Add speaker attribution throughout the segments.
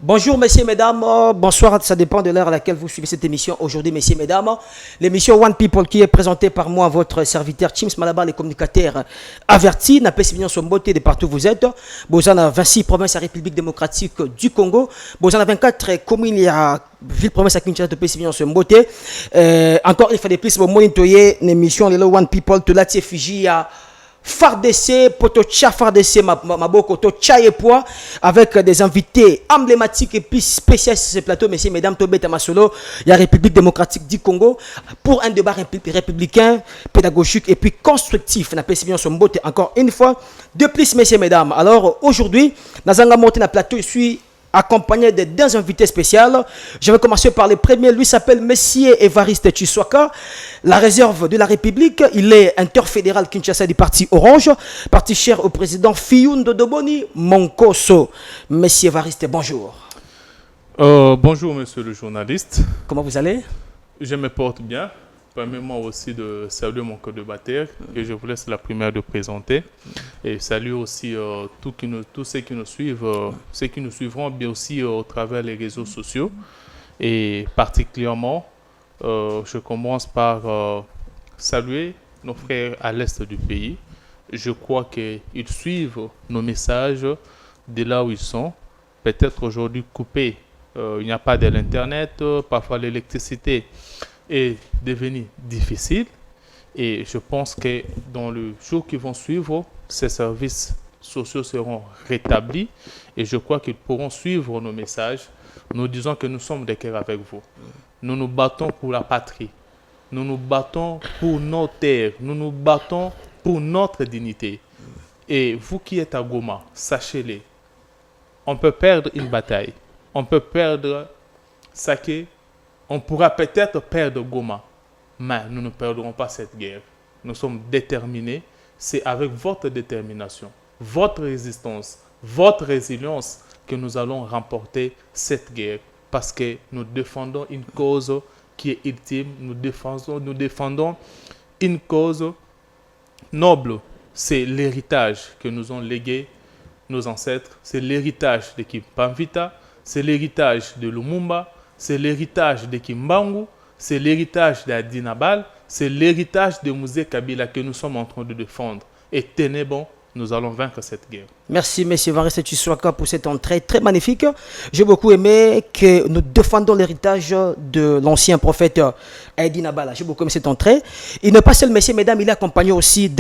Speaker 1: Bonjour messieurs, mesdames, bonsoir, ça dépend de l'heure à laquelle vous suivez cette émission. Aujourd'hui, messieurs, mesdames, l'émission One People qui est présentée par moi, votre serviteur Chims Malabar, les communicateurs avertis, n'a pas si bien son beauté de partout où vous êtes. Bozana 26 provinces à République démocratique du Congo. Bozana 24 communes à ville province à Kinshasa de pas si bien son beauté. Encore il fallait plus monitorer l'émission les One People de la Fiji à Fardessé, Potocha Fardessé, Maboko, Tocha et Pois, avec des invités emblématiques et puis spéciaux sur ce plateau, messieurs, mesdames, Tobet Masolo, il y a République démocratique du Congo, pour un débat républicain, pédagogique et puis constructif. On appelle si bien son beauté encore une fois. De plus, messieurs, mesdames. Alors, aujourd'hui, dans un monté dans le plateau, je suis accompagné de deux invités spéciaux. Je vais commencer par le premier. Lui s'appelle Monsieur Évariste Tshisekedi, la réserve de la République. Il est interfédéral Kinshasa du parti Orange, parti cher au président Fiyundo Doboni Monkoso. Monsieur Évariste, bonjour.
Speaker 2: Bonjour monsieur le journaliste. Comment vous allez? Je me porte bien. Permettez-moi aussi de saluer mon co-débatteur que je vous laisse la première de présenter. Et saluer aussi tous ceux qui nous suivent, ceux qui nous suivront bien aussi au travers les réseaux sociaux. Et particulièrement, je commence par saluer nos frères à l'est du pays. Je crois qu'ils suivent nos messages de là où ils sont. Peut-être aujourd'hui coupés, il n'y a pas de l'Internet, parfois l'électricité est devenu difficile et je pense que dans les jours qui vont suivre, ces services sociaux seront rétablis et je crois qu'ils pourront suivre nos messages. Nous disons que nous sommes de cœur avec vous. Nous nous battons pour la patrie. Nous nous battons pour nos terres. Nous nous battons pour notre dignité. Et vous qui êtes à Goma, sachez-le, on peut perdre une bataille. On peut perdre Saké. On pourra peut-être perdre Goma, mais nous ne perdrons pas cette guerre. Nous sommes déterminés. C'est avec votre détermination, votre résistance, votre résilience que nous allons remporter cette guerre. Parce que nous défendons une cause qui est ultime. Nous défendons une cause noble. C'est l'héritage que nous ont légué nos ancêtres. C'est l'héritage de Kimpamvita. C'est l'héritage de Lumumba. C'est l'héritage de Kimbangu, c'est l'héritage d'Adinabal, c'est l'héritage de Mouzé Kabila que nous sommes en train de défendre. Et tenez bon, nous allons vaincre cette guerre.
Speaker 1: Merci, M. Évariste Tshisekedi, pour cette entrée très magnifique. J'ai beaucoup aimé que nous défendons l'héritage de l'ancien prophète Adinabal. J'ai beaucoup aimé cette entrée. Il n'est pas seul, messieurs, mesdames, il est accompagné aussi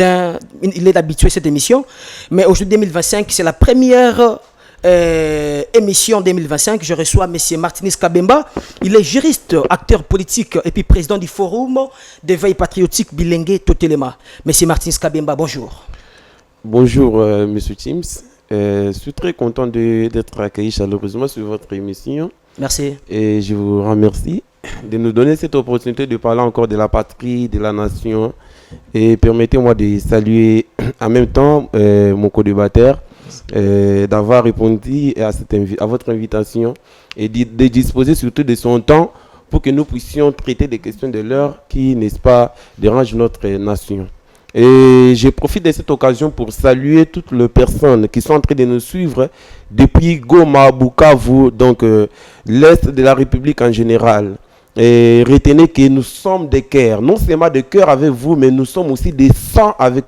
Speaker 1: il est habitué à cette émission. Mais aujourd'hui, 2025, c'est la première émission 2025, je reçois M. Martinez Kabemba. Il est juriste, acteur politique et puis président du forum d'éveil patriotique Bilengue Totelema. M. Martinez Kabemba, bonjour.
Speaker 3: Bonjour M. Chims. Je suis très content d'être accueilli chaleureusement sur votre émission.
Speaker 1: Merci.
Speaker 3: Et je vous remercie de nous donner cette opportunité de parler encore de la patrie, de la nation. Et permettez-moi de saluer en même temps mon co-débatteur. D'avoir répondu à votre invitation et de disposer surtout de son temps pour que nous puissions traiter des questions de l'heure qui, n'est-ce pas, dérangent notre nation. Et je profite de cette occasion pour saluer toutes les personnes qui sont en train de nous suivre depuis Goma, Bukavu, donc l'Est de la République en général. Et retenez que nous sommes des cœurs, non seulement des cœurs avec vous, mais nous sommes aussi des sangs avec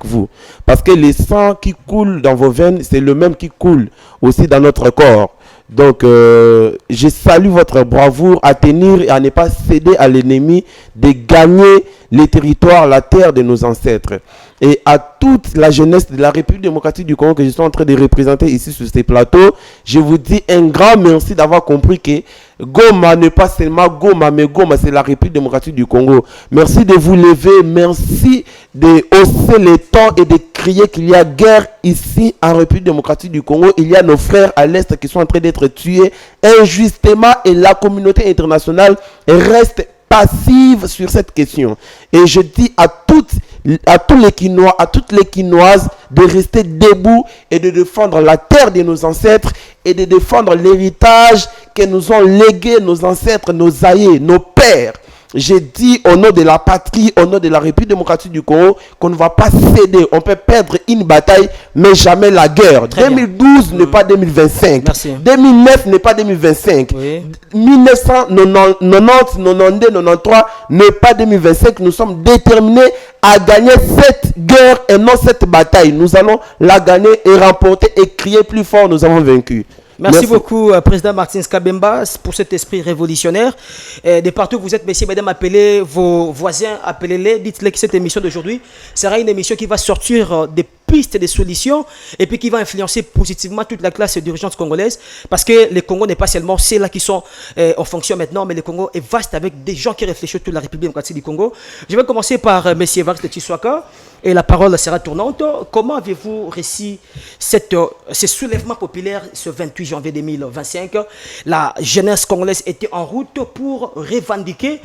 Speaker 3: vous. Parce que le sang qui coule dans vos veines, c'est le même qui coule aussi dans notre corps. Donc, je salue votre bravoure à tenir et à ne pas céder à l'ennemi, de gagner les territoires, la terre de nos ancêtres. Et à toute la jeunesse de la République démocratique du Congo que je suis en train de représenter ici sur ces plateaux, je vous dis un grand merci d'avoir compris que Goma n'est pas seulement Goma, mais Goma c'est la République démocratique du Congo. Merci de vous lever, merci de hausser les tons et de crier qu'il y a guerre ici en République démocratique du Congo. Il y a nos frères à l'Est qui sont en train d'être tués injustement et la communauté internationale reste passive sur cette question. Et je dis à tous les Quinois, à toutes les Quinoises de rester debout et de défendre la terre de nos ancêtres et de défendre l'héritage que nous ont légué nos ancêtres, nos aïeux, nos pères. j'ai dit au nom de la patrie, au nom de la République démocratique du Congo, qu'on ne va pas céder. On peut perdre une bataille, mais jamais la guerre.
Speaker 1: Très
Speaker 3: 2012 n'est pas 2025.
Speaker 1: Merci.
Speaker 3: 2009 n'est pas 2025.
Speaker 1: Oui.
Speaker 3: 1990, 92, 93 n'est pas 2025. Nous sommes déterminés à gagner cette guerre et non cette bataille. Nous allons la gagner et remporter et crier plus fort, nous avons vaincu.
Speaker 1: Merci beaucoup, Président Martins Kabemba, pour cet esprit révolutionnaire. De partout où vous êtes, messieurs, mesdames, appelez vos voisins, appelez-les, dites-les que cette émission d'aujourd'hui sera une émission qui va sortir des pistes, des solutions, et puis qui va influencer positivement toute la classe dirigeante congolaise, parce que le Congo n'est pas seulement ceux-là qui sont en fonction maintenant, mais le Congo est vaste avec des gens qui réfléchissent toute la République démocratique du Congo. Je vais commencer par M. Evariste Tshisekedi, et la parole sera tournante. Comment avez-vous réussi ce soulèvement populaire ce 28 janvier 2025? La jeunesse congolaise était en route pour revendiquer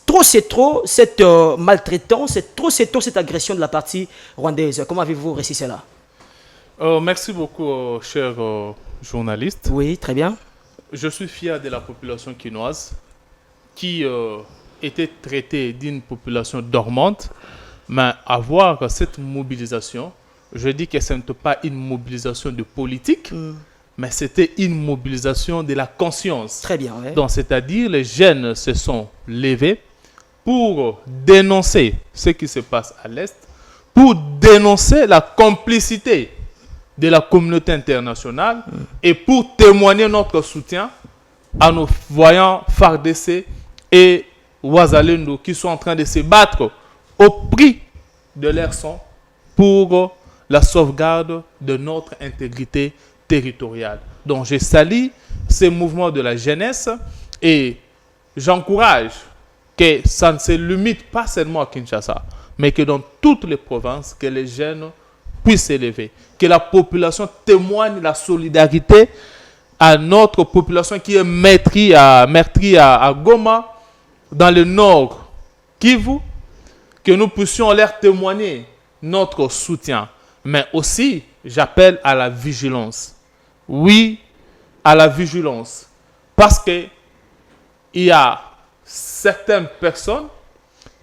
Speaker 1: trop c'est trop cette maltraitance, trop c'est trop cette agression de la partie rwandaise. Comment avez-vous réussi cela?
Speaker 2: Merci beaucoup, cher journaliste.
Speaker 1: Oui, très bien.
Speaker 2: Je suis fier de la population quinoise qui était traitée d'une population dormante, mais avoir cette mobilisation, je dis que ce n'était pas une mobilisation de politique, mais c'était une mobilisation de la conscience.
Speaker 1: Très bien. Oui.
Speaker 2: Donc, c'est-à-dire les jeunes se sont levés pour dénoncer ce qui se passe à l'Est, pour dénoncer la complicité de la communauté internationale et pour témoigner notre soutien à nos voyants FARDC et Ouazalendo qui sont en train de se battre au prix de leur sang pour la sauvegarde de notre intégrité territoriale. Donc je salue ces mouvements de la jeunesse et j'encourage que ça ne se limite pas seulement à Kinshasa, mais que dans toutes les provinces, que les jeunes puissent s'élever, que la population témoigne la solidarité à notre population qui est meurtrie à Goma, dans le nord Kivu, que nous puissions leur témoigner notre soutien. Mais aussi, j'appelle à la vigilance. Oui, à la vigilance. Parce que il y a certaines personnes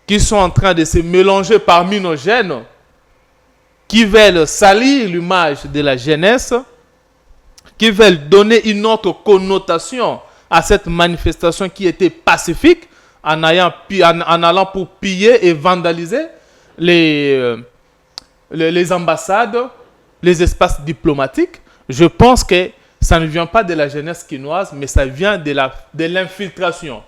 Speaker 2: qui sont en train de se mélanger parmi nos jeunes, qui veulent salir l'image de la jeunesse, qui veulent donner une autre connotation à cette manifestation qui était pacifique, en allant pour piller et vandaliser les ambassades, les espaces diplomatiques. Je pense que ça ne vient pas de la jeunesse quinoise, mais ça vient de l'infiltration.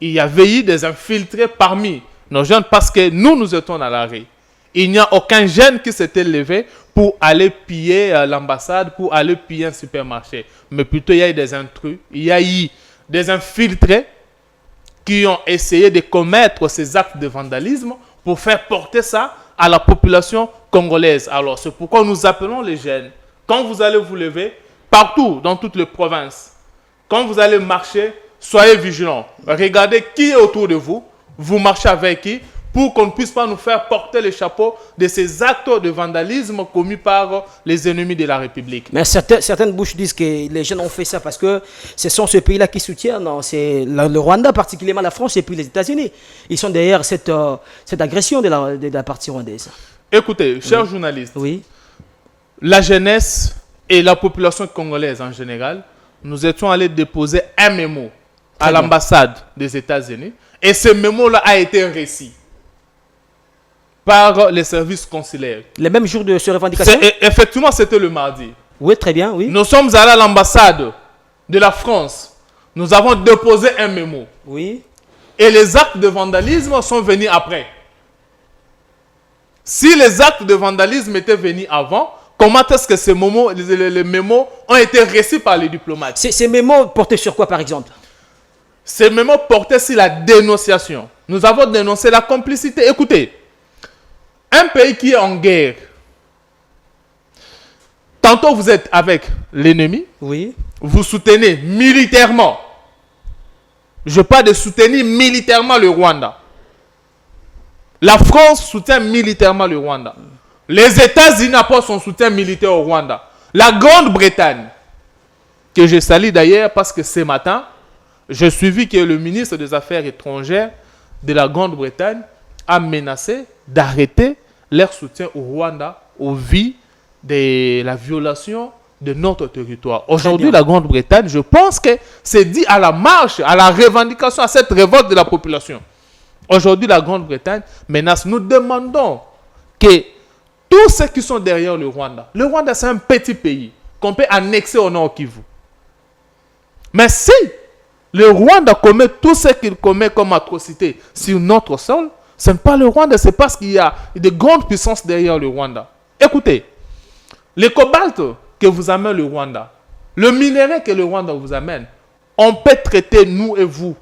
Speaker 2: Il y avait eu des infiltrés parmi nos jeunes parce que nous étions à l'arrêt. Il n'y a aucun jeune qui s'était levé pour aller piller l'ambassade, pour aller piller un supermarché. Mais plutôt, il y a eu des intrus, il y a eu des infiltrés qui ont essayé de commettre ces actes de vandalisme pour faire porter ça à la population congolaise. Alors, c'est pourquoi nous appelons les jeunes. Quand vous allez vous lever, partout, dans toutes les provinces, quand vous allez marcher, soyez vigilants. Regardez qui est autour de vous, vous marchez avec qui, pour qu'on ne puisse pas nous faire porter le chapeau de ces actes de vandalisme commis par les ennemis de la République.
Speaker 1: Mais certaines bouches disent que les jeunes ont fait ça parce que ce sont ce pays-là qui soutiennent, c'est le Rwanda, particulièrement la France et puis les États-Unis. Ils sont derrière cette agression de la partie rwandaise.
Speaker 2: Écoutez, chers journalistes,
Speaker 1: oui.
Speaker 2: La jeunesse et la population congolaise en général, nous étions allés déposer un mémo à l'ambassade des États-Unis et ce mémo-là a été reçu par les services consulaires.
Speaker 1: Le même jour de ce revendication?
Speaker 2: Effectivement, c'était le mardi.
Speaker 1: Oui, très bien, oui.
Speaker 2: Nous sommes allés à l'ambassade de la France. Nous avons déposé un mémo.
Speaker 1: Oui.
Speaker 2: Et les actes de vandalisme sont venus après. Si les actes de vandalisme étaient venus avant, comment est-ce que les mémos ont été reçus par les diplomates?
Speaker 1: Ces mémos portaient sur quoi, par exemple?
Speaker 2: Ces mémos portaient sur la dénonciation. Nous avons dénoncé la complicité. Écoutez, un pays qui est en guerre, tantôt vous êtes avec l'ennemi,
Speaker 1: oui.
Speaker 2: Vous soutenez militairement. Je parle de soutenir militairement le Rwanda. La France soutient militairement le Rwanda. Les États-Unis apportent son soutien militaire au Rwanda. La Grande-Bretagne, que je salue d'ailleurs parce que ce matin, j'ai suivi que le ministre des Affaires étrangères de la Grande-Bretagne a menacé d'arrêter leur soutien au Rwanda au vu de la violation de notre territoire. Aujourd'hui, la Grande-Bretagne, je pense que c'est dit à la marche, à la revendication, à cette révolte de la population. Aujourd'hui, la Grande-Bretagne menace. Nous demandons que tous ceux qui sont derrière le Rwanda, c'est un petit pays qu'on peut annexer au Nord Kivu. Mais si le Rwanda commet tout ce qu'il commet comme atrocité sur notre sol, ce n'est pas le Rwanda, c'est parce qu'il y a de grandes puissances derrière le Rwanda. Écoutez, le cobalt que vous amène le Rwanda, le minerai que le Rwanda vous amène, on peut traiter nous et vous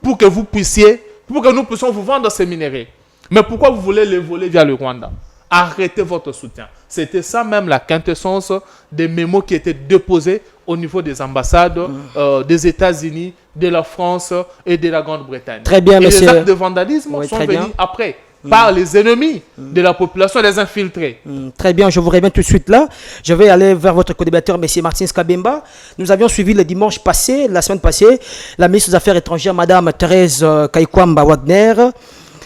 Speaker 2: pour que nous puissions vous vendre ces minéraux. Mais pourquoi vous voulez les voler via le Rwanda? Arrêtez votre soutien. C'était ça même la quintessence des mémos qui étaient déposés au niveau des ambassades des États-Unis, de la France et de la Grande-Bretagne.
Speaker 1: Très bien,
Speaker 2: et
Speaker 1: monsieur.
Speaker 2: Les actes de vandalisme sont venus après, par les ennemis de la population, les infiltrés.
Speaker 1: Très bien, je vous reviens tout de suite là. Je vais aller vers votre co-débatteur, M. Martins Kabemba. Nous avions suivi le dimanche passé, la semaine passée, la ministre des Affaires étrangères, Mme Thérèse Kaikwamba Wagner,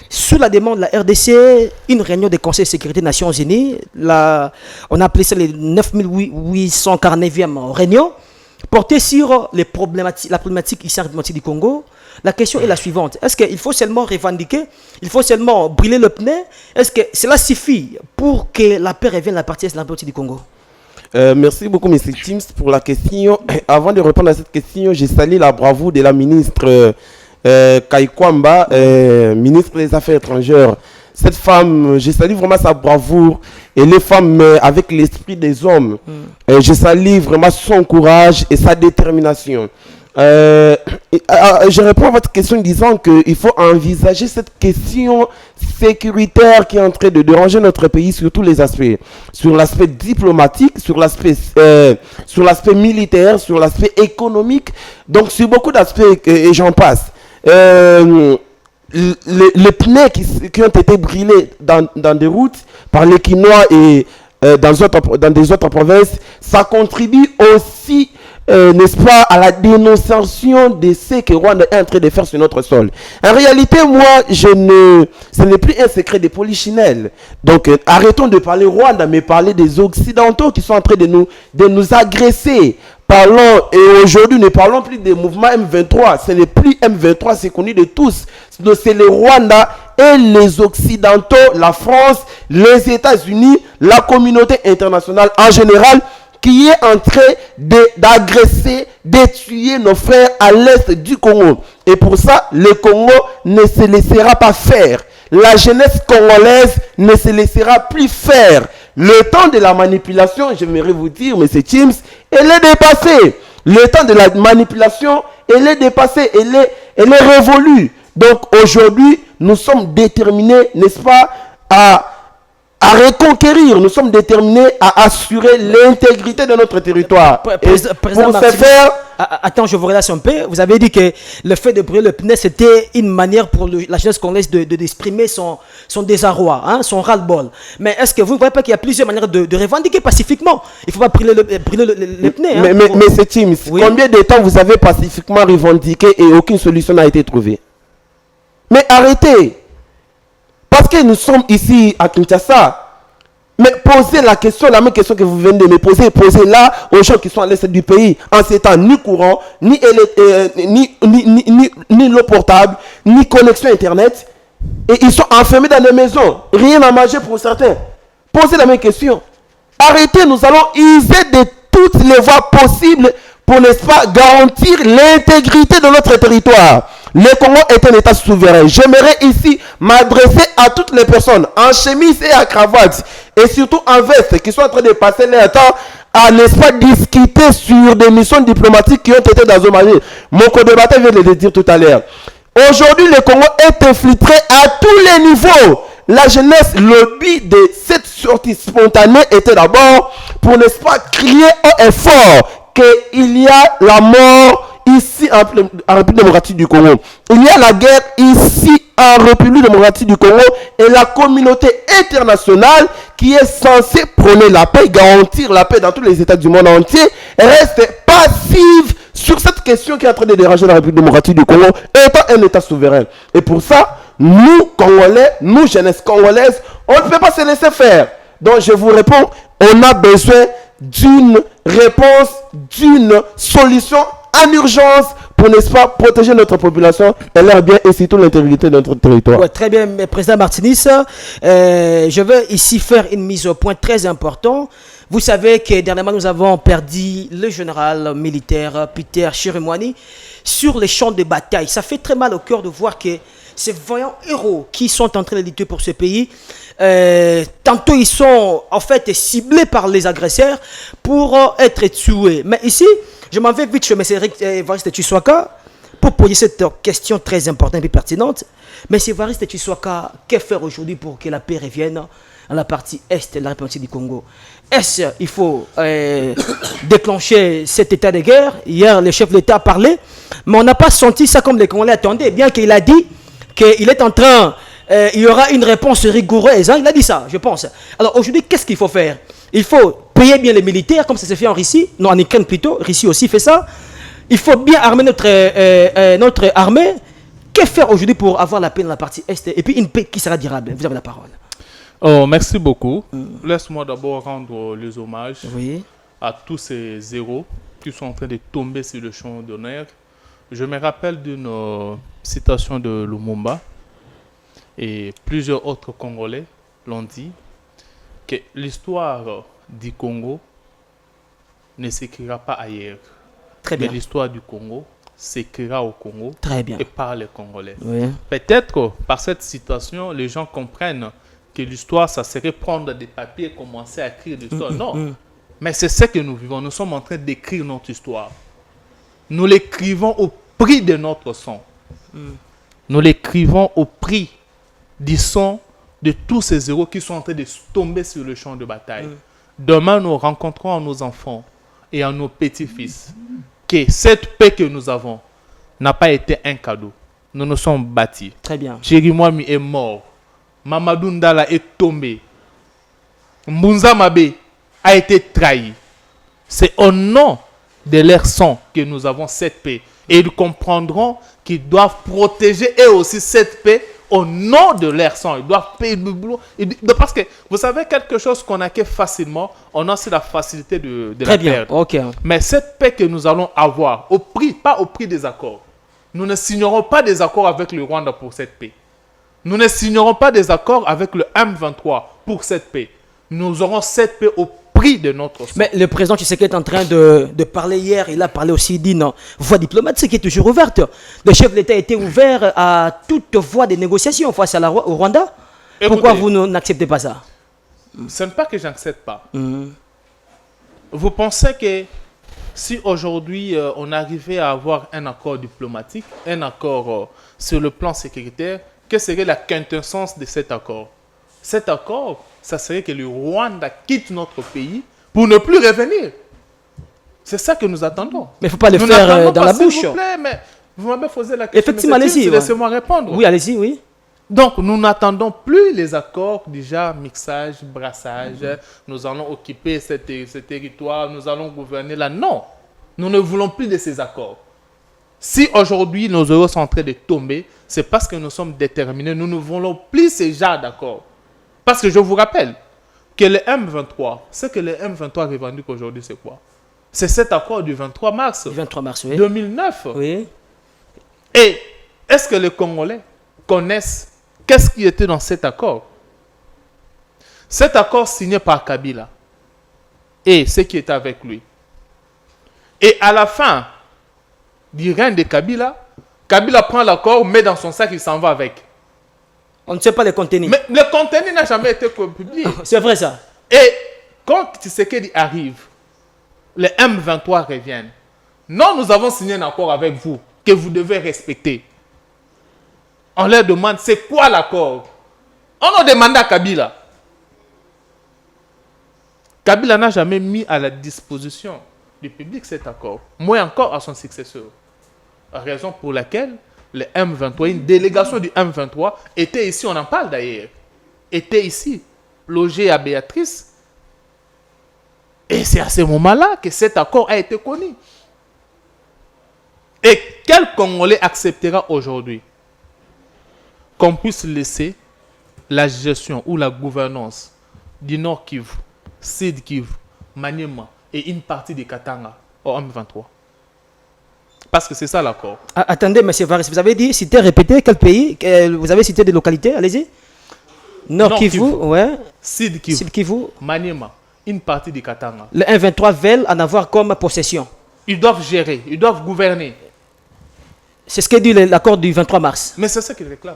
Speaker 1: sous la demande de la RDC, une réunion du Conseil de sécurité des Nations Unies. On a appelé ça les 9849e réunion, portée sur la problématique ici en République du Congo. La question est la suivante. Est-ce qu'il faut seulement revendiquer, il faut seulement brûler le pneu? Est-ce que cela suffit pour que la paix revienne à la partie de la République du Congo?
Speaker 3: Merci beaucoup, M. James, pour la question. Avant de répondre à cette question, j'ai salué la bravoure de la ministre Kaikwamba, ministre des Affaires étrangères. Cette femme, je salue vraiment sa bravoure et les femmes avec l'esprit des hommes. Je salue vraiment son courage et sa détermination. Je réponds à votre question en disant qu'il faut envisager cette question sécuritaire qui est en train de déranger notre pays sur tous les aspects. Sur l'aspect diplomatique, sur l'aspect militaire, sur l'aspect économique. Donc sur beaucoup d'aspects et j'en passe. Les pneus qui ont été brûlés dans des routes par les Quinois et dans des autres provinces, ça contribue aussi, n'est-ce pas, à la dénonciation de ce que Rwanda est en train de faire sur notre sol. En réalité, moi, ce n'est plus un secret de polichinelle. Donc, arrêtons de parler Rwanda, mais parler des Occidentaux qui sont en train de nous agresser. Parlons, et aujourd'hui, ne parlons plus des mouvements M23. Ce n'est plus M23, c'est connu de tous. C'est le Rwanda et les Occidentaux, la France, les États-Unis, la communauté internationale en général, qui est en train d'agresser, de tuer nos frères à l'est du Congo. Et pour ça, le Congo ne se laissera pas faire. La jeunesse congolaise ne se laissera plus faire. Le temps de la manipulation, j'aimerais vous dire, M. James, elle est dépassée. Le temps de la manipulation, elle est dépassée, elle est révolue. Donc aujourd'hui, nous sommes déterminés, n'est-ce pas, à reconquérir, nous sommes déterminés à assurer l'intégrité de notre territoire. Pour ce faire...
Speaker 1: Attends, je vous relâche un peu. Vous avez dit que le fait de brûler le pneu, c'était une manière pour la jeunesse congolaise d'exprimer son désarroi, hein, son ras-le-bol. Mais est-ce que vous ne voyez pas qu'il y a plusieurs manières de revendiquer pacifiquement? Il ne faut pas brûler le pneu. Hein,
Speaker 3: mais c'est James, oui. Combien de temps vous avez pacifiquement revendiqué et aucune solution n'a été trouvée? Mais arrêtez. Parce que nous sommes ici à Kinshasa. Mais posez la question, la même question que vous venez de me poser, posez-la aux gens qui sont à l'est du pays, en ces temps ni courant, ni l'eau portable, ni connexion internet. Et ils sont enfermés dans des maisons, rien à manger pour certains. Posez la même question. Arrêtez, nous allons user de toutes les voies possibles pour, n'est-ce pas, garantir l'intégrité de notre territoire. Le Congo est un État souverain. J'aimerais ici m'adresser à toutes les personnes en chemise et à cravate et surtout en veste qui sont en train de passer leur temps à, n'est-ce pas, discuter sur des missions diplomatiques qui ont été dans un mariage. Mon co-débatteur vient de le dire tout à l'heure. Aujourd'hui, le Congo est infiltré à tous les niveaux. La jeunesse, le but de cette sortie spontanée était d'abord pour, n'est-ce pas, crier haut et fort qu'il y a la mort ici en République démocratique du Congo. Il y a la guerre ici en République démocratique du Congo et la communauté internationale qui est censée prôner la paix, garantir la paix dans tous les États du monde entier, reste passive sur cette question qui est en train de déranger la République démocratique du Congo, étant un État souverain. Et pour ça, nous, Congolais, nous, jeunesse congolaise, on ne peut pas se laisser faire. Donc, je vous réponds, on a besoin d'une réponse, d'une solution en urgence pour, n'est-ce pas, protéger notre population et leur bien et surtout l'intégrité de notre territoire.
Speaker 1: Ouais, très bien, Président Martinis. Je veux ici faire une mise au point très importante. Vous savez que dernièrement, nous avons perdu le général militaire Peter Chirimwani sur les champs de bataille. Ça fait très mal au cœur de voir que ces vaillants héros qui sont en train de lutter pour ce pays, tantôt ils sont en fait ciblés par les agresseurs pour être tués. Mais ici, je m'en vais vite chez M. Evariste Tshisekedi pour poser cette question très importante et pertinente. M. Evariste Tshisekedi, que faire aujourd'hui pour que la paix revienne à la partie est de la République du Congo? Est-ce qu'il faut déclencher cet état de guerre? Hier, le chef de l'État a parlé, mais on n'a pas senti ça comme les Congolais attendaient, bien qu'il a dit qu'il est en train, il y aura une réponse rigoureuse. Hein, il a dit ça, je pense. Alors aujourd'hui, qu'est-ce qu'il faut faire? Il faut payer bien les militaires, comme ça se fait en Russie, non en Ukraine plutôt, Russie aussi fait ça. Il faut bien armer notre armée. Que faire aujourd'hui pour avoir la paix dans la partie Est et puis une paix qui sera durable? Vous avez la parole.
Speaker 2: Oh, merci beaucoup. Laisse-moi d'abord rendre les hommages
Speaker 1: Oui.
Speaker 2: à tous ces héros qui sont en train de tomber sur le champ d'honneur. Je me rappelle d'une citation de Lumumba et plusieurs autres Congolais l'ont dit, que l'histoire du Congo ne s'écrira pas ailleurs.
Speaker 1: Très bien.
Speaker 2: Mais l'histoire du Congo s'écrira au Congo.
Speaker 1: Très bien.
Speaker 2: Et par les Congolais.
Speaker 1: Oui.
Speaker 2: Peut-être que par cette citation, les gens comprennent que l'histoire, ça serait prendre des papiers et commencer à écrire l'histoire. Non. Mais c'est ce que nous vivons. Nous sommes en train d'écrire notre histoire. Nous l'écrivons au prix de notre sang. Nous l'écrivons au prix du sang de tous ces héros qui sont en train de tomber sur le champ de bataille. Demain, nous rencontrons nos enfants et à nos petits-fils que cette paix que nous avons n'a pas été un cadeau. Nous nous sommes bâtis.
Speaker 1: Très bien.
Speaker 2: Chirimwami est mort. Mamadou Ndala est tombé. Mbunza Mabe a été trahi. C'est au nom de leur sang que nous avons cette paix. Et ils comprendront qu'ils doivent protéger eux aussi cette paix au nom de leur sang. Ils doivent payer le boulot. Parce que vous savez quelque chose qu'on a facilement, on a aussi la facilité de la perdre.
Speaker 1: Ok.
Speaker 2: Mais cette paix que nous allons avoir, au prix, pas au prix des accords. Nous ne signerons pas des accords avec le Rwanda pour cette paix. Nous ne signerons pas des accords avec le M23 pour cette paix. Nous aurons cette paix au prix de notre sang.
Speaker 1: Mais le président Tshisekedi est en train de parler hier. Il a parlé aussi d'une voie diplomatique qui est toujours ouverte. Le chef de l'État était ouvert à toute voie de négociation face au Rwanda. Écoutez, pourquoi vous n'acceptez pas ça?
Speaker 2: Ce n'est pas que je n'accepte pas. Vous pensez que si aujourd'hui on arrivait à avoir un accord diplomatique, un accord sur le plan sécuritaire, quelle serait la quintessence de cet accord? Cet accord, ça serait que le Rwanda quitte notre pays pour ne plus revenir. C'est ça que nous attendons.
Speaker 1: Mais il ne faut pas le faire dans la bouche.
Speaker 2: S'il vous plaît, mais vous m'avez posé la question.
Speaker 1: Effectivement, allez-y.
Speaker 2: Laissez-moi répondre.
Speaker 1: Oui, allez-y, oui.
Speaker 2: Donc, nous n'attendons plus les accords, déjà, mixage, brassage. Nous allons occuper ce territoire, nous allons gouverner là. Non, nous ne voulons plus de ces accords. Si aujourd'hui nos euros sont en train de tomber, c'est parce que nous sommes déterminés. Nous ne voulons plus ces genres d'accords. Parce que je vous rappelle que le M23, ce que le M23 revendique aujourd'hui, c'est quoi? C'est cet accord du 23 mars,
Speaker 1: oui.
Speaker 2: 2009.
Speaker 1: Oui.
Speaker 2: Et est-ce que les Congolais connaissent qu'est-ce qui était dans cet accord? Cet accord signé par Kabila et ceux qui étaient avec lui. Et à la fin du règne de Kabila, Kabila prend l'accord, met dans son sac, il s'en va avec.
Speaker 1: On ne sait pas le contenu.
Speaker 2: Mais le contenu n'a jamais été publié.
Speaker 1: C'est vrai ça.
Speaker 2: Et quand Tshisekedi arrive, les M23 reviennent. Non, nous avons signé un accord avec vous que vous devez respecter. On leur demande, c'est quoi l'accord? On a demandé à Kabila. Kabila n'a jamais mis à la disposition du public cet accord, moins encore à son successeur. Raison pour laquelle le M23, une délégation du M23 était ici, on en parle d'ailleurs, était ici, logé à Béatrice. Et c'est à ce moment-là que cet accord a été connu. Et quel Congolais acceptera aujourd'hui qu'on puisse laisser la gestion ou la gouvernance du Nord Kivu, Sud Kivu, Maniema et une partie de Katanga au M23? Parce que c'est ça l'accord.
Speaker 1: Attendez, M. Varis, vous avez dit, citez, répétez, quel pays? Vous avez cité des localités, allez-y. Nord Kivu, ouais.
Speaker 2: Sud Kivu, Maniema, une partie de Katanga.
Speaker 1: Le M23 veulent en avoir comme possession.
Speaker 2: Ils doivent gérer, ils doivent gouverner.
Speaker 1: C'est ce que dit l'accord du 23 mars.
Speaker 2: Mais c'est ce qu'ils réclament.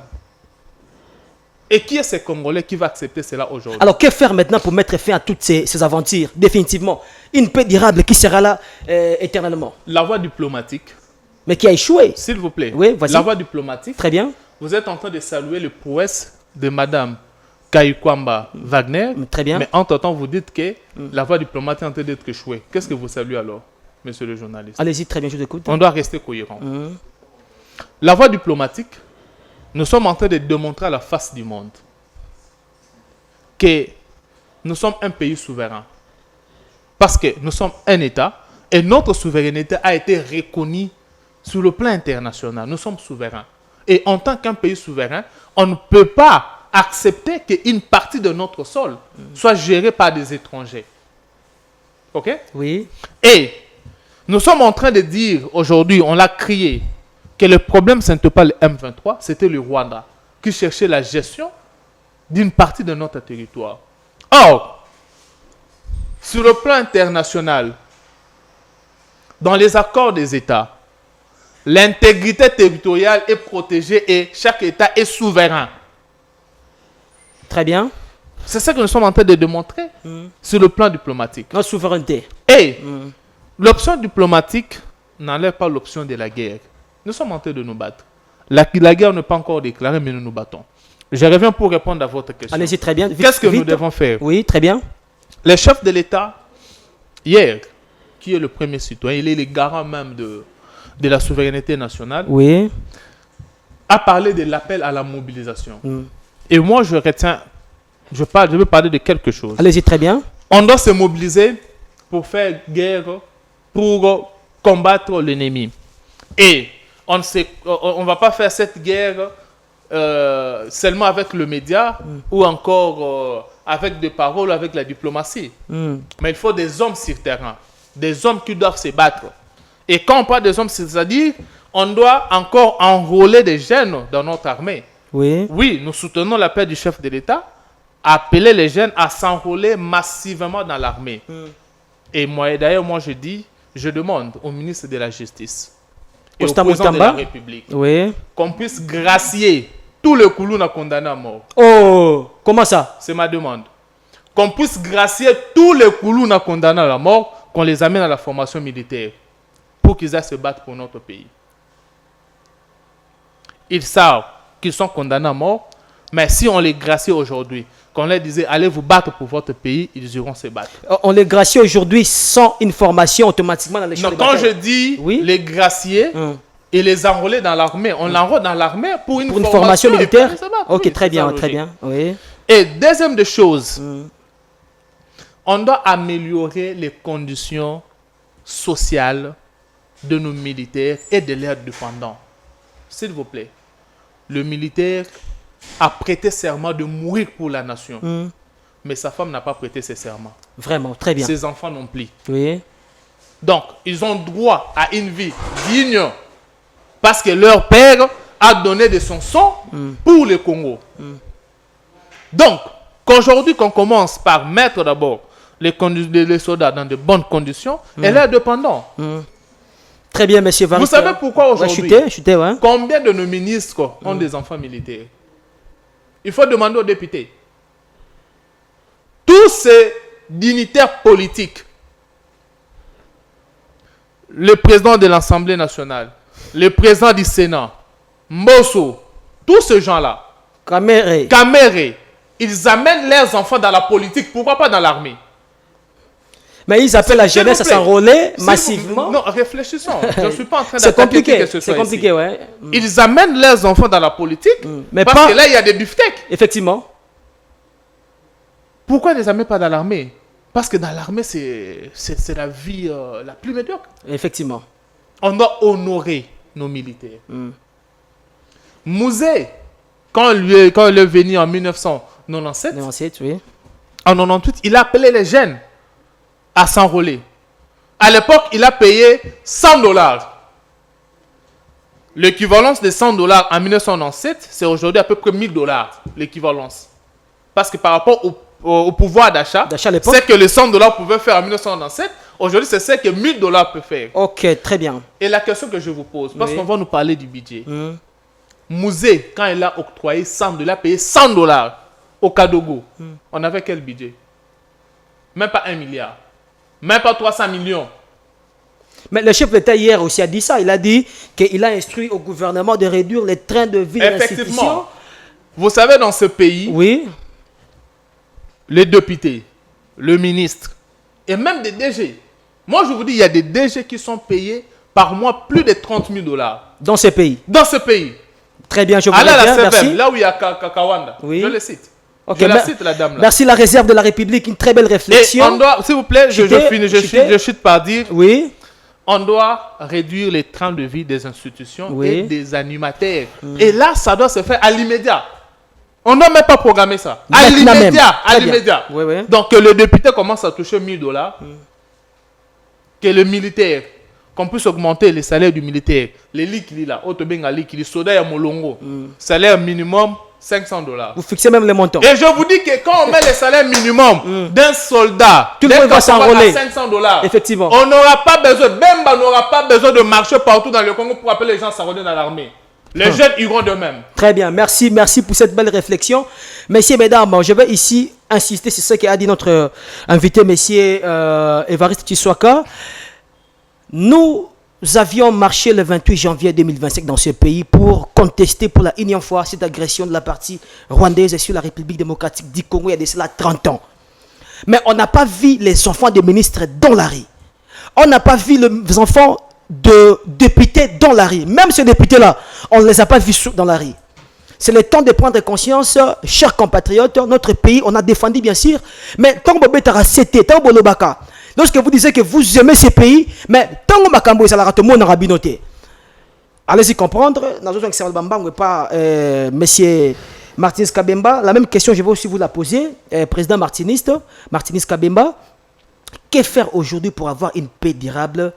Speaker 2: Et qui est ce Congolais qui va accepter cela aujourd'hui?
Speaker 1: Alors, que faire maintenant pour mettre fin à toutes ces aventures? Définitivement, une paix durable qui sera là éternellement.
Speaker 2: La voie diplomatique.
Speaker 1: Mais qui a échoué.
Speaker 2: S'il vous plaît.
Speaker 1: Oui, vas-y.
Speaker 2: La voie diplomatique.
Speaker 1: Très bien.
Speaker 2: Vous êtes en train de saluer le prouesse de Madame Kaykwamba Wagner.
Speaker 1: Très bien.
Speaker 2: Mais entre-temps, vous dites que la voie diplomatique est en train d'être échouée. Qu'est-ce que vous saluez alors, monsieur le journaliste?
Speaker 1: Allez-y, très bien, je vous écoute.
Speaker 2: On doit rester cohérent. La voie diplomatique, nous sommes en train de démontrer à la face du monde que nous sommes un pays souverain. Parce que nous sommes un État et notre souveraineté a été reconnue sur le plan international. Nous sommes souverains. Et en tant qu'un pays souverain, on ne peut pas accepter qu'une partie de notre sol soit gérée par des étrangers. OK?
Speaker 1: Oui.
Speaker 2: Et nous sommes en train de dire aujourd'hui, on l'a crié, que le problème, ce n'était pas le M23, c'était le Rwanda qui cherchait la gestion d'une partie de notre territoire. Or, sur le plan international, dans les accords des États, l'intégrité territoriale est protégée et chaque État est souverain.
Speaker 1: Très bien.
Speaker 2: C'est ça que nous sommes en train de démontrer sur le plan diplomatique.
Speaker 1: Notre souveraineté.
Speaker 2: Et l'option diplomatique n'enlève pas l'option de la guerre. Nous sommes en train de nous battre. La guerre n'est pas encore déclarée, mais nous nous battons. Je reviens pour répondre à votre question.
Speaker 1: Allez-y, très bien.
Speaker 2: Qu'est-ce que nous devons faire?
Speaker 1: Oui, très bien.
Speaker 2: Le chef de l'État, hier, qui est le premier citoyen, il est le garant même de la souveraineté nationale,
Speaker 1: oui,
Speaker 2: a parlé de l'appel à la mobilisation. Et moi, je retiens, je veux parler de quelque chose.
Speaker 1: Allez-y, très bien.
Speaker 2: On doit se mobiliser pour faire guerre, pour combattre l'ennemi. Et on ne va pas faire cette guerre seulement avec le média ou encore avec des paroles, avec la diplomatie. Mais il faut des hommes sur terrain, des hommes qui doivent se battre. Et quand on parle des hommes, c'est-à-dire on doit encore enrôler des jeunes dans notre armée.
Speaker 1: Oui.
Speaker 2: Oui, nous soutenons l'appel du chef de l'État, appeler les jeunes à s'enrôler massivement dans l'armée. Et moi, d'ailleurs, je demande au ministre de la Justice et au président de la République qu'on puisse gracier tous les Koulouna condamnés à mort.
Speaker 1: Oh, comment ça?
Speaker 2: C'est ma demande. Qu'on puisse gracier tous les Koulouna condamnés à la mort, qu'on les amène à la formation militaire pour qu'ils aillent se battre pour notre pays. Ils savent qu'ils sont condamnés à mort, mais si on les gracie aujourd'hui, qu'on leur disait allez vous battre pour votre pays, ils iront se battre.
Speaker 1: On les gracie aujourd'hui sans une formation automatiquement dans les champs de bataille.
Speaker 2: Quand je dis les gracier et les enrôler dans l'armée, on l'enrôle dans l'armée pour une
Speaker 1: formation militaire. Ok,
Speaker 2: oui,
Speaker 1: très bien, très bien. Oui.
Speaker 2: Et deuxième des choses, on doit améliorer les conditions sociales de nos militaires et de leurs dépendants. S'il vous plaît, le militaire a prêté serment de mourir pour la nation. Mais sa femme n'a pas prêté ce serment.
Speaker 1: Vraiment, très bien.
Speaker 2: Ses enfants non plus.
Speaker 1: Oui.
Speaker 2: Donc, ils ont droit à une vie digne parce que leur père a donné de son sang pour le Congo. Donc, qu'aujourd'hui, qu'on commence par mettre d'abord les soldats dans de bonnes conditions et leurs dépendants.
Speaker 1: Très bien, monsieur Varis.
Speaker 2: Vous savez pourquoi aujourd'hui,
Speaker 1: combien
Speaker 2: de nos ministres ont des enfants militaires? Il faut demander aux députés. Tous ces dignitaires politiques, le président de l'Assemblée nationale, le président du Sénat, Mbosso, tous ces gens-là, Kamere, ils amènent leurs enfants dans la politique. Pourquoi pas dans l'armée?
Speaker 1: Mais ils appellent la jeunesse à s'enrôler massivement.
Speaker 2: Non, réfléchissons. Je ne suis pas en train
Speaker 1: d'attaquer qui que ce soit. C'est compliqué, ouais.
Speaker 2: Ils amènent leurs enfants dans la politique mais parce que là, il y a des beefsteaks.
Speaker 1: Effectivement.
Speaker 2: Pourquoi ils ne les amènent pas dans l'armée? Parce que dans l'armée, c'est la vie la plus médiocre.
Speaker 1: Effectivement.
Speaker 2: On doit honorer nos militaires. Mouzé, quand il est venu en 1997,
Speaker 1: oui.
Speaker 2: En 98, il a appelé les jeunes à s'enrôler. À l'époque, il a payé $100. L'équivalence de $100 en 1997, c'est aujourd'hui à peu près $1000, l'équivalence. Parce que par rapport au pouvoir d'achat, c'est que les $100 pouvaient faire en 1997, aujourd'hui, c'est ce que $1000 peuvent faire.
Speaker 1: Ok, très bien.
Speaker 2: Et la question que je vous pose, parce qu'on va nous parler du budget. Mouzé, quand il a octroyé $100, il a payé $100 au Kadogo. On avait quel budget? Même pas 1 milliard. Même pas 300 millions.
Speaker 1: Mais le chef de l'État hier aussi a dit ça. Il a dit qu'il a instruit au gouvernement de réduire les trains de vie de l'institution.
Speaker 2: Effectivement. Vous savez, dans ce pays,
Speaker 1: oui,
Speaker 2: les députés, le ministre et même des DG. Moi, je vous dis, il y a des DG qui sont payés par mois plus de $30,000.
Speaker 1: Dans ce pays.
Speaker 2: Dans ce pays.
Speaker 1: Très bien, je vous
Speaker 2: remercie.
Speaker 1: bien, merci.
Speaker 2: Là où il y a Kawanda. Oui. Je le cite.
Speaker 1: Okay,
Speaker 2: je la cite, la dame là.
Speaker 1: Merci, la réserve de la République, une très belle réflexion.
Speaker 2: Et on doit, s'il vous plaît, je chute par dire.
Speaker 1: Oui.
Speaker 2: On doit réduire les trains de vie des institutions et des animateurs. Et là, ça doit se faire à l'immédiat. On ne doit même pas programmer ça. À l'immédiat.
Speaker 1: Oui.
Speaker 2: Donc, que le député commence à toucher $1000. Que le militaire, qu'on puisse augmenter les salaires du militaire. Les likili là, Otobenga likili, Soda ya Molongo. Salaire minimum $500.
Speaker 1: Vous fixez même les montants.
Speaker 2: Et je vous dis que quand on met les salaires minimum d'un soldat,
Speaker 1: tout le monde va s'enrôler.
Speaker 2: $500.
Speaker 1: Effectivement.
Speaker 2: On n'aura pas besoin, Bemba n'aura pas besoin de marcher partout dans le Congo pour appeler les gens à s'enrôler dans l'armée. Les jeunes iront de même.
Speaker 1: Très bien, merci pour cette belle réflexion. Messieurs, mesdames, je vais ici insister sur ce qu'a dit notre invité, monsieur Évariste Tshisekedi. Nous avions marché le 28 janvier 2025 dans ce pays pour contester pour la énième fois cette agression de la partie rwandaise sur la République démocratique du Congo il y a de cela 30 ans. Mais on n'a pas vu les enfants des ministres dans la rue. On n'a pas vu les enfants de députés dans la rue. Même ces députés-là, on ne les a pas vus dans la rue. C'est le temps de prendre conscience, chers compatriotes, notre pays, on a défendu bien sûr, mais tant que Bobetara c'était, tant que Bolobaka, lorsque vous disiez que vous aimez ce pays, mais tant que Makambo ça la tout le monde aura binoté. Allez-y comprendre, dans un excellent bamba, on pas monsieur Martinez Kabemba, la même question je vais aussi vous la poser, président Martinez Kabemba, que faire aujourd'hui pour avoir une paix durable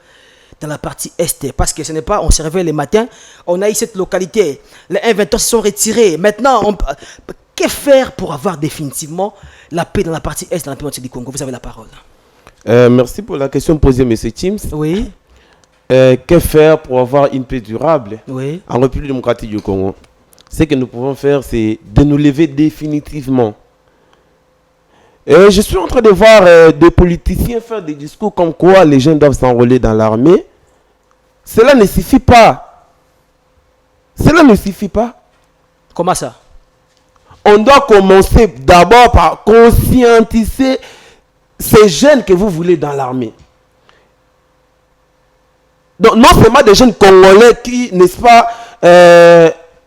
Speaker 1: dans la partie Est? Parce que ce n'est pas, on se réveille le matin, on a eu cette localité, les inventeurs se sont retirés, maintenant, que faire pour avoir définitivement la paix dans la partie Est, dans la péninsule du Congo? Vous avez la parole.
Speaker 3: Merci pour la question posée, M. Teams.
Speaker 1: Oui.
Speaker 3: Que faire pour avoir une paix durable
Speaker 1: en
Speaker 3: République démocratique du Congo? Ce que nous pouvons faire, c'est de nous lever définitivement. Je suis en train de voir des politiciens faire des discours comme quoi les jeunes doivent s'enrôler dans l'armée. Cela ne suffit pas. Cela ne suffit pas.
Speaker 1: Comment ça?
Speaker 3: On doit commencer d'abord par conscientiser ces jeunes que vous voulez dans l'armée. Donc non seulement des jeunes congolais qui, n'est-ce pas,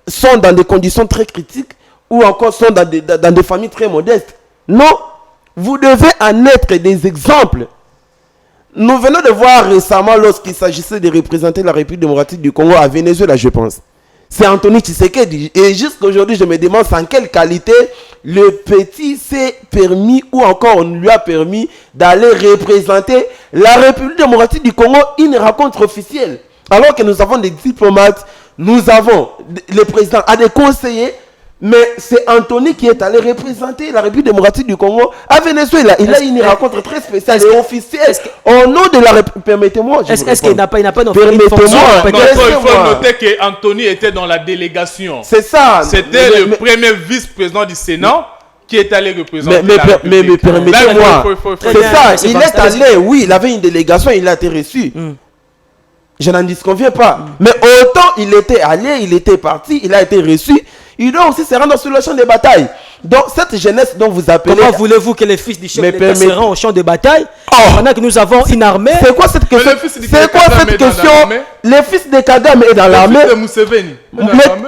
Speaker 3: sont dans des conditions très critiques ou encore sont dans des familles très modestes. Non. Vous devez en être des exemples. Nous venons de voir récemment, lorsqu'il s'agissait de représenter la République démocratique du Congo à Venezuela, je pense. C'est Anthony Tshisekedi. Et jusqu'aujourd'hui, je me demande en quelle qualité le petit s'est permis ou encore on lui a permis d'aller représenter la République démocratique du Congo, une rencontre officielle. Alors que nous avons des diplomates, nous avons le président a des conseillers, mais c'est Anthony qui est allé représenter la République démocratique du Congo à Venezuela. Il a une rencontre très spéciale et officielle au nom de la République. Permettez-moi.
Speaker 1: Est-ce qu'il n'a pas une fonction?
Speaker 2: Permettez-moi. Il faut noter qu'Anthony était dans la délégation.
Speaker 3: C'est ça.
Speaker 2: C'était le premier vice-président du Sénat qui est allé représenter la République.
Speaker 3: Mais permettez-moi. C'est ça. Il est allé, oui, il avait une délégation, il a été reçu. Je n'en disconviens pas. Mais autant il était allé, il était parti, il a été reçu. Il doit aussi se rendre sur le champ de bataille. Donc cette jeunesse dont vous appelez...
Speaker 1: Comment voulez-vous que les fils du chef de l'État se rendent au champ de bataille pendant que nous avons une armée?
Speaker 3: C'est quoi cette question? Les fils de Kagame est dans l'armée.
Speaker 2: Les fils de Museveni.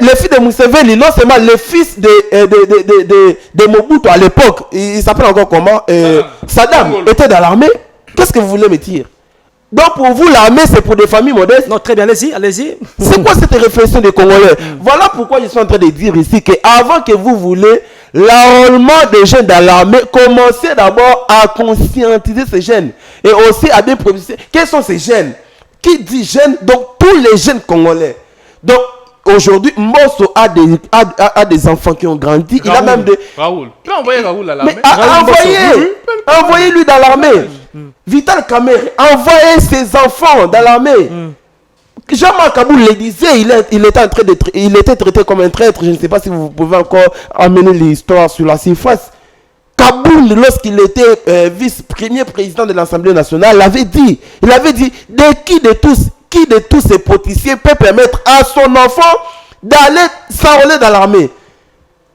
Speaker 3: Les fils de Museveni, non seulement les fils de Mobutu à l'époque, il s'appelle encore comment, Saddam était dans l'armée. Qu'est-ce que vous voulez me dire? Donc pour vous, l'armée, c'est pour des familles modestes?
Speaker 1: Non, très bien, allez-y, allez-y.
Speaker 3: C'est quoi cette réflexion des Congolais? Voilà pourquoi je suis en train de dire ici qu'avant que vous voulez l'enrôlement des jeunes dans l'armée, commencez d'abord à conscientiser ces jeunes et aussi à bien préciser quels sont ces jeunes. Qui dit jeunes? Donc tous les jeunes Congolais. Donc aujourd'hui, Mbosso a des enfants qui ont grandi.
Speaker 2: Raoul,
Speaker 3: il a même des...
Speaker 2: Raoul. Tu as envoyé Raoul à l'armée?
Speaker 3: Envoyez-lui dans l'armée. Vital Kamerhe, envoyez ses enfants dans l'armée. Jean-Marc Kaboul le disait, il était traité comme un traître. Je ne sais pas si vous pouvez encore amener l'histoire sur la surface. Kaboul, lorsqu'il était vice-premier président de l'Assemblée nationale, il avait dit, qui de tous ces politiciens peut permettre à son enfant d'aller s'enrôler dans l'armée?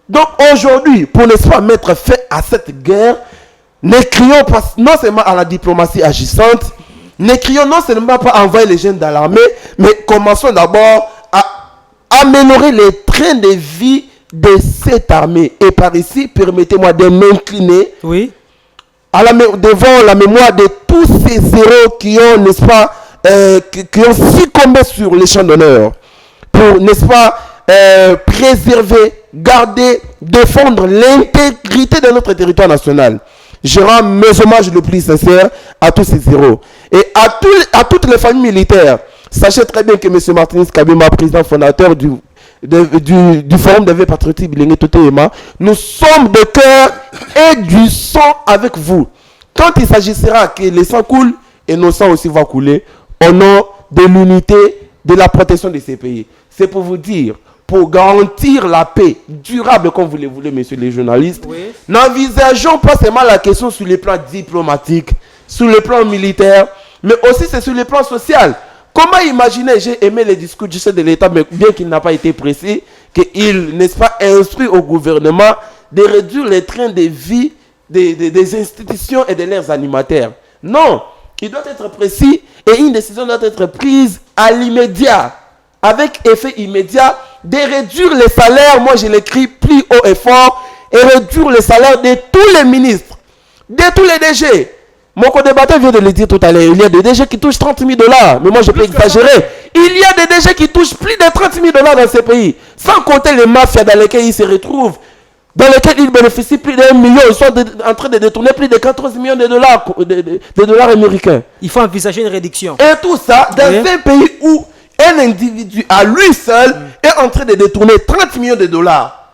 Speaker 3: Donc aujourd'hui, pour ne pas mettre fin à cette guerre, ne crions pas non seulement à la diplomatie agissante, ne crions non seulement pas à envoyer les jeunes dans l'armée, mais commençons d'abord à améliorer les trains de vie de cette armée. Et par ici, permettez-moi de m'incliner devant la mémoire de tous ces héros qui ont, n'est-ce pas, qui ont succombé sur les champs d'honneur pour, n'est-ce pas, préserver, garder, défendre l'intégrité de notre territoire national. Je rends mes hommages le plus sincères à tous ces héros et à toutes les familles militaires. Sachez très bien que M. Martinez Kabima, président fondateur du Forum des Vœux Patriotiques Bilingue Totéema, nous sommes de cœur et du sang avec vous. Quand il s'agira que le sang coule, et nos sangs aussi vont couler, au nom de l'unité, de la protection de ces pays. C'est pour vous dire, pour garantir la paix durable, comme vous le voulez, messieurs les journalistes, n'envisageons pas seulement la question sur le plan diplomatique, sur le plan militaire, mais aussi c'est sur le plan social. Comment imaginer, j'ai aimé les discours du chef de l'État, mais bien qu'il n'a pas été précis, qu'il n'est pas instruit au gouvernement de réduire les trains de vie des institutions et de leurs animateurs. Non, il doit être précis et une décision doit être prise à l'immédiat, avec effet immédiat, de réduire les salaires, moi je l'écris plus haut et fort, et réduire les salaires de tous les ministres, de tous les DG. Mon co-débatteur vient de le dire tout à l'heure, il y a des DG qui touchent 30 000 $, mais moi je peux exagérer. Il y a des DG qui touchent plus de 30 000 $ dans ces pays, sans compter les mafias dans lesquelles ils se retrouvent, dans lesquels ils bénéficient plus d'1 million, ils sont en train de détourner plus de 14 millions de dollars américains. Il faut envisager une réduction. Et tout ça dans un pays où un individu à lui seul est en train de détourner 30 millions de dollars.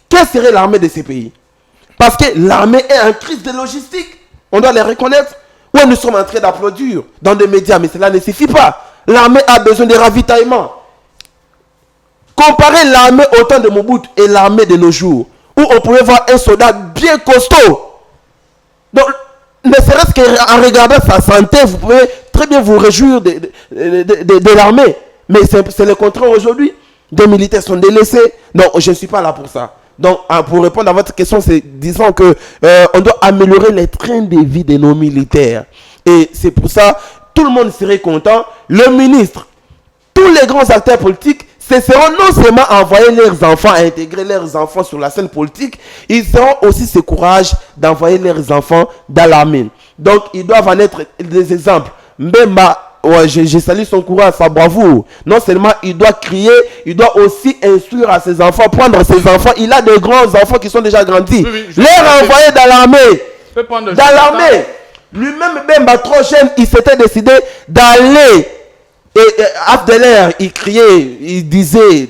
Speaker 3: Quelle serait l'armée de ces pays? Parce que l'armée est en crise de logistique. On doit les reconnaître. Oui, nous sommes en train d'applaudir dans des médias, mais cela ne suffit pas. L'armée a besoin de ravitaillement. Comparez l'armée au temps de Mobutu et l'armée de nos jours, où on pouvait voir un soldat bien costaud. Donc, ne serait-ce qu'en regardant sa santé, vous pouvez très bien vous réjouir de l'armée. Mais c'est le contraire aujourd'hui. Des militaires sont délaissés. Non, je ne suis pas là pour ça. Donc, pour répondre à votre question, c'est disons que on doit améliorer les trains de vie de nos militaires. Et c'est pour ça, tout le monde serait content. Le ministre, tous les grands acteurs politiques, cesseront non seulement à envoyer leurs enfants, à intégrer leurs enfants sur la scène politique, ils auront aussi ce courage d'envoyer leurs enfants dans l'armée. Donc, ils doivent en être des exemples. Mbemba, je salue son courage, sa bravoure. Non seulement il doit crier, il doit aussi instruire à ses enfants, prendre ses enfants. Il a de grands enfants qui sont déjà grandis. Les envoyer dans l'armée. Dans l'armée. Lui-même, Mbemba, trop jeune, il s'était décidé d'aller. Et Abdeler, il criait, il disait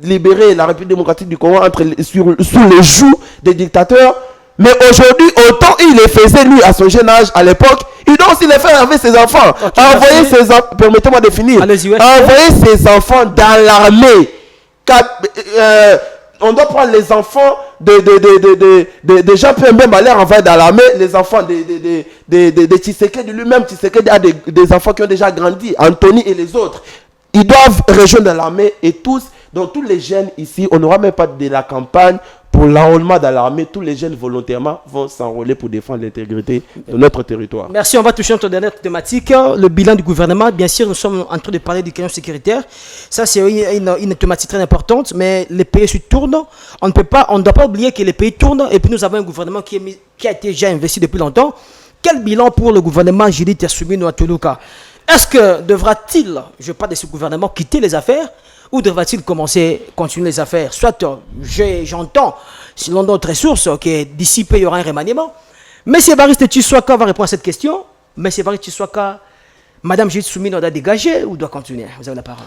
Speaker 3: libérer la République démocratique du Congo sous les joues des dictateurs. Mais aujourd'hui, autant il le faisait lui à son jeune âge à l'époque, il doit aussi le faire avec ses enfants. Envoyer ses enfants, permettez-moi de finir. Envoyer ses enfants dans l'armée. On doit prendre les enfants de Jean-Pierre Mbemba, les envoyer dans l'armée, les enfants de Tshisekedi lui-même. Tshisekedi a des enfants qui ont déjà grandi, Anthony et les autres. Ils doivent rejoindre l'armée et tous, donc tous les jeunes ici, on n'aura même pas de la campagne pour l'enrôlement dans l'armée. Tous les jeunes volontairement vont s'enrôler pour défendre l'intégrité de notre territoire. Merci, on va toucher notre dernière thématique, le bilan du gouvernement. Bien sûr, nous sommes en train de parler du question sécuritaire. Ça, c'est une thématique très importante, mais les pays se tournent. On ne doit pas oublier que les pays tournent et puis nous avons un gouvernement qui a été déjà investi depuis longtemps. Quel bilan pour le gouvernement Judith Assumino Tuluka?
Speaker 1: Est-ce que devra-t-il, je parle de ce gouvernement, quitter les affaires ou devra-t-il continuer les affaires? Soit, j'entends, selon d'autres sources, que d'ici peu, il y aura un remaniement. M. Évariste Tshisekedi va répondre à cette question. M. Évariste Tshisekedi, Mme Judith Soumino doit dégager ou doit continuer? Vous avez la parole.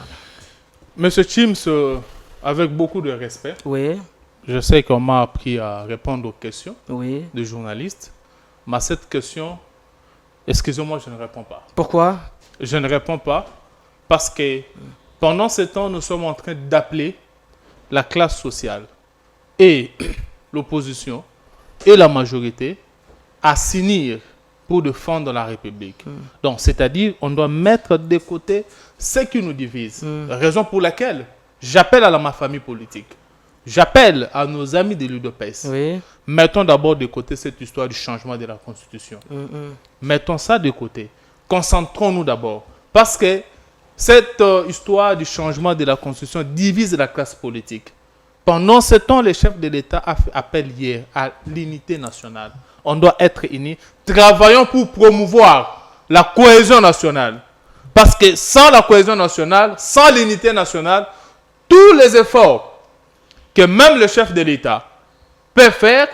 Speaker 2: M. Chims, avec beaucoup de respect,
Speaker 1: oui.
Speaker 2: Je sais qu'on m'a appris à répondre aux questions
Speaker 1: oui.
Speaker 2: des journalistes. Mais à cette question, excusez-moi, je ne réponds pas.
Speaker 1: Pourquoi?
Speaker 2: Je ne réponds pas parce que pendant ce temps, nous sommes en train d'appeler la classe sociale et l'opposition et la majorité à s'unir pour défendre la République. Donc, c'est-à-dire, on doit mettre de côté ce qui nous divise. Raison pour laquelle j'appelle à ma famille politique. J'appelle à nos amis de l'UDPS.
Speaker 1: Oui.
Speaker 2: Mettons d'abord de côté cette histoire du changement de la Constitution. Mettons ça de côté. Concentrons-nous d'abord. Parce que cette histoire du changement de la Constitution divise la classe politique. Pendant ce temps, le chef de l'État a fait appel hier à l'unité nationale. On doit être unis. Travaillons pour promouvoir la cohésion nationale. Parce que sans la cohésion nationale, sans l'unité nationale, tous les efforts que même le chef de l'État peut faire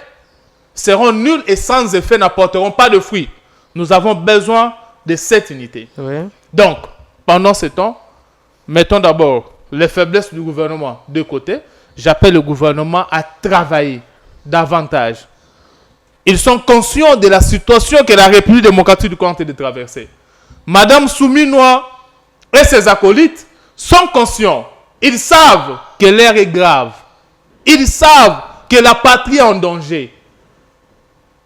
Speaker 2: seront nuls et sans effet, n'apporteront pas de fruits. Nous avons besoin de cette unité.
Speaker 1: Oui.
Speaker 2: Donc, pendant ce temps, mettons d'abord les faiblesses du gouvernement de côté. J'appelle le gouvernement à travailler davantage. Ils sont conscients de la situation que la République démocratique du Congo est de traverser. Madame Souminoa et ses acolytes sont conscients. Ils savent que l'ère est grave. Ils savent que la patrie est en danger.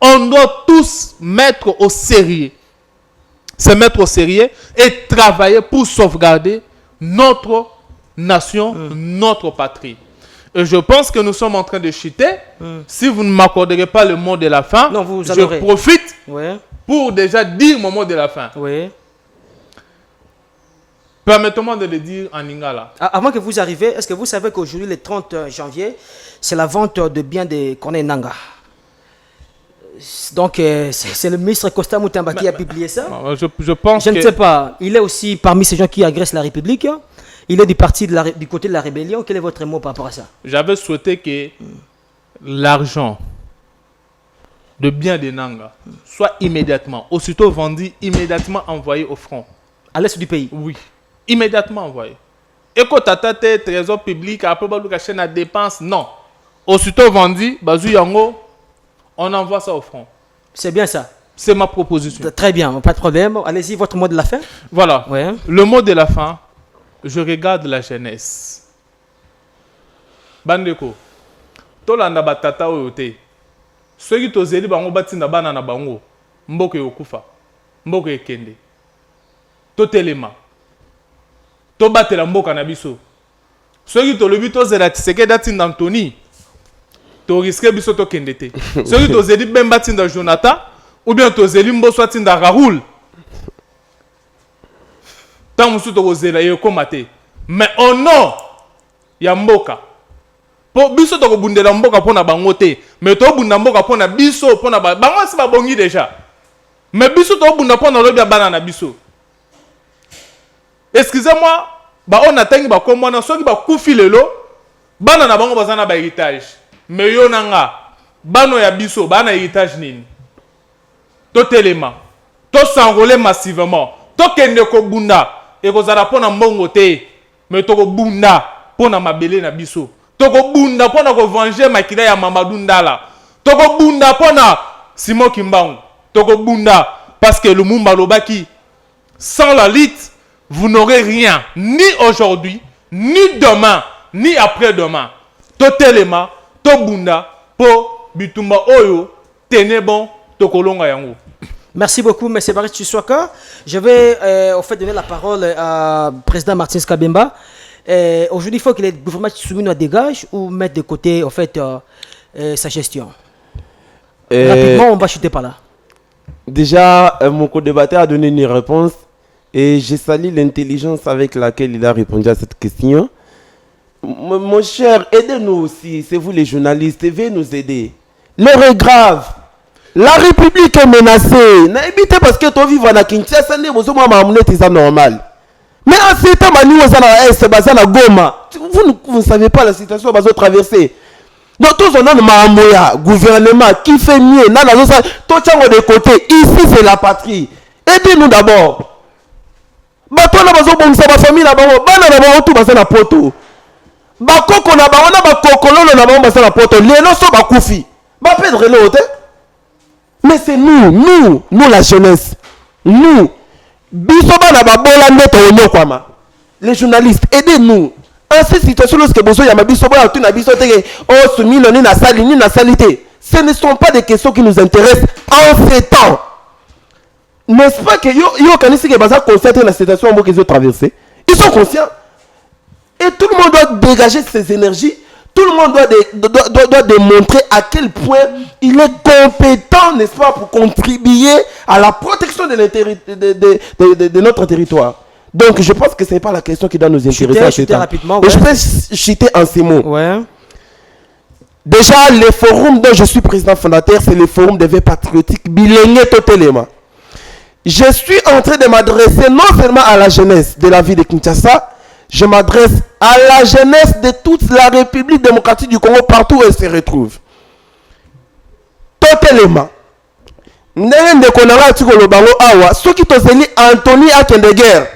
Speaker 2: On doit tous mettre au sérieux, se mettre au sérieux et travailler pour sauvegarder notre nation, notre patrie. Et je pense que nous sommes en train de chuter. Si vous ne m'accorderez pas le mot de la fin,
Speaker 1: non,
Speaker 2: je profite pour déjà dire mon mot de la fin.
Speaker 1: Oui.
Speaker 2: Permettez-moi de le dire en lingala.
Speaker 1: Avant que vous arriviez, est-ce que vous savez qu'aujourd'hui, le 30 janvier, c'est la vente de biens de Corneille Nangaa? Donc, c'est le ministre Costa Moutamba qui a publié ça.
Speaker 2: Je pense
Speaker 1: je ne sais pas. Il est aussi parmi ces gens qui agressent la République. Il est du côté de la rébellion. Quel est votre mot par rapport à ça?
Speaker 2: J'avais souhaité que l'argent de biens de Nangaa soit immédiatement, aussitôt vendu, immédiatement envoyé au front.
Speaker 1: À l'est du pays?
Speaker 2: Oui. Immédiatement envoyé. Et quand tu as trésor public, après la chaîne à dépenses, non. Aussitôt vendu, Bazou Yango, on envoie ça au front.
Speaker 1: C'est bien ça.
Speaker 2: C'est ma proposition.
Speaker 1: Très bien, pas de problème. Allez-y, votre mot de la fin.
Speaker 2: Voilà.
Speaker 1: Ouais.
Speaker 2: Le mot de la fin, je regarde la jeunesse. Bandeko, tolanda batata oyote. Ceux qui tozeli bango batinda bana na bango, mboke yokufa, mboke ekende. Totelema. Tobatela mboka na biso. Soki tolobi tozela Tshisekedi atinda Anthony, to risque biso to kendete. Soki tozeli Bemba atinda Jonathan, ou bien tozeli Mboso atinda Raoul. Tant musu to kozela yekoma te. Mais au nom ya mboka. Po biso to kobundela mboka pona bango te, mais to bunda mboka pona biso pona bango si ba bongi déjà. Mais biso to bunda pona lobi ya bana na biso. Excusez-moi, on a tangi ba komona soki ba kufi lelo, bana na bango bazana ba héritage. Mais yo nanga, bano ya biso, bana héritage nini. To telema, to s'enrôler massivement, to kende ko bunda, e ko zara pona mbongo te, mais to ko bunda pona mabele na biso. To ko bunda pona ko venger makila ya Mamadou Ndala. To ko bunda pona Simon Kimbangu. To ko bunda parce que Lumumba lobaki sans la lutte vous n'aurez rien, ni aujourd'hui, ni demain, ni après-demain. Totelema, tobunda, po bitumba oyo, tenez bon, tokolonga yango.
Speaker 1: Merci beaucoup, M. Évariste Tshisekedi. Je vais au fait donner la parole à président Martins Kabemba. Aujourd'hui, il faut que le gouvernement Souminoa dégage ou mette de côté, au fait, sa gestion. Rapidement, on va chuter par là.
Speaker 3: Déjà, mon co-débatteur a donné une réponse. Et je salue l'intelligence avec laquelle il a répondu à cette question. Mon cher, aidez-nous aussi, c'est vous les journalistes, veuillez nous aider. L'heure est grave. La République est menacée. N'habitez parce que tu vivre à Kinshasa, c'est normal. Mais en ce temps, vous ne savez pas la situation que vous traverser. Donc, tous on a un gouvernement qui fait mieux. Tout de côté. Ici, c'est la patrie. Aidez-nous d'abord. Bato na bazo bongisa ba famille na bango bana na bango tout basa na poto bakoko na bango na bakokololo na bango basa na poto lelo so bakufi ba perdre le hôtel. Mais c'est nous la jeunesse, nous biso bana ba bola ndeto onyokwama les journalistes, aidez-nous en cette situation lorsque bozo ya mabiso ba tu na biso teke oh soumis non na salité. Ce ne sont pas des questions qui nous intéressent en ces temps. N'est-ce pas que yo kanisi ke baza constater la situation qu'ils ont traversée? Ils sont conscients. Et tout le monde doit dégager ses énergies. Tout le monde doit démontrer à quel point il est compétent, n'est-ce pas, pour contribuer à la protection de notre territoire. Donc je pense que ce n'est pas la question qui doit nous intéresser.
Speaker 1: Chuter rapidement.
Speaker 3: Ouais. Je peux chuter en ces mots.
Speaker 1: Ouais.
Speaker 3: Déjà, le forum dont je suis président fondateur, c'est le forum des veilles patriotiques bilingue totalement. Je suis en train de m'adresser non seulement à la jeunesse de la ville de Kinshasa, je m'adresse à la jeunesse de toute la République démocratique du Congo, partout où elle se retrouve. Totalement. Ndenge konanga tikolo bango awa, soki tozeli Anthony Akendeguer,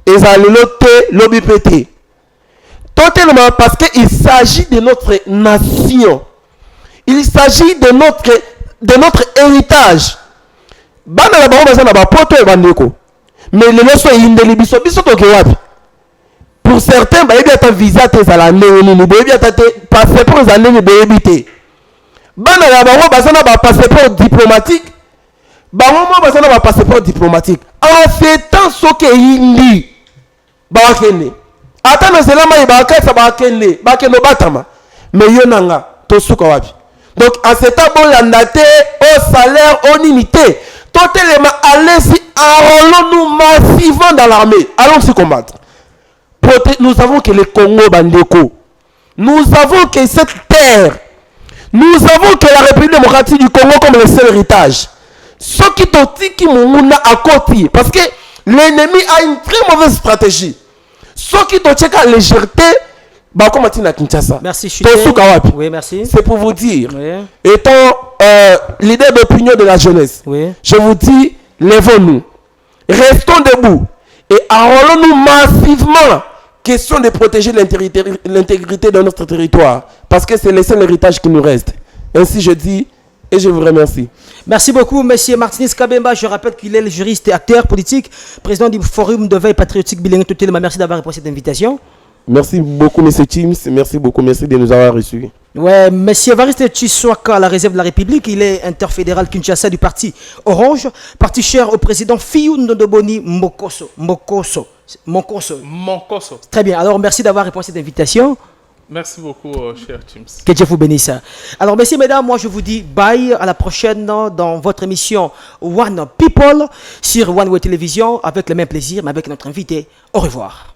Speaker 3: ezalilote lobi pété. Totalement parce qu'il s'agit de notre nation. Il s'agit de notre héritage. Bana la bango bazana ba poto e bandeko. Mais le leso indeli biso to ke wapi. Pour certains ba ebi ta visa te za la ndeni ni ebi ta te passeport za ndeni be ebité. Bana la bango bazana ba passeport diplomatique. Bango mo bazana ba passeport diplomatique. En ces temps soke indi ba kende. Ata no selama ba katsa ba kende, ba kendo batama. Mais yonanga to suka wapi. Donc en cet temps bon landate au salaire au unité. Totalement, allez-y, enrôlons-nous massivement dans l'armée. Allons-y combattre. Nous avons que le Congo Bandeko. Nous avons que cette terre. Nous avons que la République démocratique du Congo comme le seul héritage. Ce qui t'otiki moumouna à côté. Parce que l'ennemi a une très mauvaise stratégie. Ce qui t'otiki à légèreté.
Speaker 1: Merci, oui, merci.
Speaker 3: C'est pour vous dire,
Speaker 1: oui.
Speaker 3: Étant leader d'opinion de la jeunesse,
Speaker 1: oui.
Speaker 3: Je vous dis, lèvons-nous, restons debout et enrôlons-nous massivement. Question de protéger l'intégrité de notre territoire, parce que c'est le seul héritage qui nous reste. Ainsi je dis et je vous remercie.
Speaker 1: Merci beaucoup, monsieur Martinez Kabemba. Je rappelle qu'il est le juriste et acteur politique, président du Forum de veille patriotique bilingue totalement. Merci d'avoir répondu à cette invitation.
Speaker 3: Merci beaucoup, M. Chims. Merci beaucoup. Merci de nous avoir reçus.
Speaker 1: Ouais, M. Evariste Tshisekedi à la réserve de la République, il est interfédéral Kinshasa du parti Orange, parti cher au président Fiyou Ndoboni Mokoso. Très bien. Alors, merci d'avoir répondu à cette invitation.
Speaker 2: Merci beaucoup, cher Chims.
Speaker 1: Que Dieu vous bénisse. Alors, messieurs, mesdames, moi je vous dis bye, à la prochaine dans votre émission One People sur One Way Television avec le même plaisir, mais avec notre invité. Au revoir.